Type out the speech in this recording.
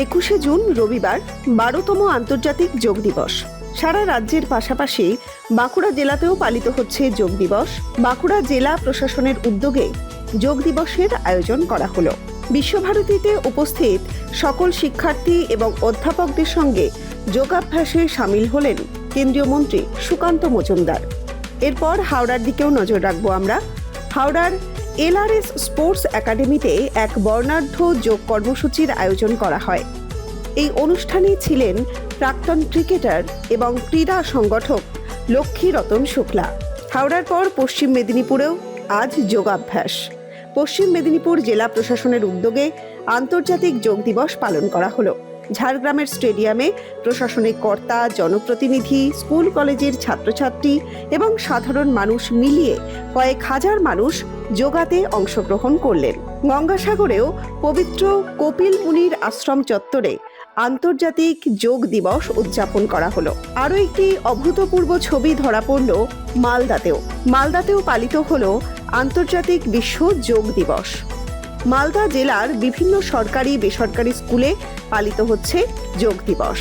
21শে June রবিবার 12তম আন্তর্জাতিক যোগ দিবস। সারা রাজ্যের পাশাপাশি বাঁকুড়া জেলাতেও পালিত হচ্ছে যোগ দিবস। বাঁকুড়া জেলা প্রশাসনের উদ্যোগে যোগ দিবসের আয়োজন করা হলো। বিশ্বভারতীতে উপস্থিত সকল শিক্ষার্থী এবং অধ্যাপকদের সঙ্গে যোগাভ্যাসে সামিল হলেন কেন্দ্রীয় মন্ত্রী সুকান্ত মজুমদার। এরপর হাওড়ার দিকেও নজর রাখবো আমরা। হাওড়ার LRS স্পোর্টস একাডেমিতে এক বর্ণাঢ্য যোগ কর্মসূচির আয়োজন করা হয়। এই অনুষ্ঠানে ছিলেন প্রাক্তন ক্রিকেটার এবং ক্রীড়া সংগঠক লক্ষ্মীরতন শুক্লা। হাওড়ার পর পশ্চিম মেদিনীপুরেও আজ যোগাভ্যাস। পশ্চিম মেদিনীপুর জেলা প্রশাসনের উদ্যোগে আন্তর্জাতিক যোগ দিবস পালন করা হলো। ঝাড়গ্রামের স্টেডিয়ামে প্রশাসনিক কর্তা, জনপ্রতিনিধি, স্কুল কলেজের ছাত্রছাত্রী এবং সাধারণ মানুষ মিলিয়ে কয়েক হাজার মানুষ যোগাতে অংশগ্রহণ করলেন। গঙ্গাসাগরেও পবিত্র কপিল মুনির আশ্রম চত্বরে আন্তর্জাতিক যোগ দিবস উদযাপন করা হলো। আরও একটি অভূতপূর্ব ছবি ধরা পড়ল মালদাতেও পালিত হলো আন্তর্জাতিক বিশ্ব যোগ দিবস। মালদা জেলার বিভিন্ন সরকারি বেসরকারি স্কুলে পালিত হচ্ছে যোগ দিবস।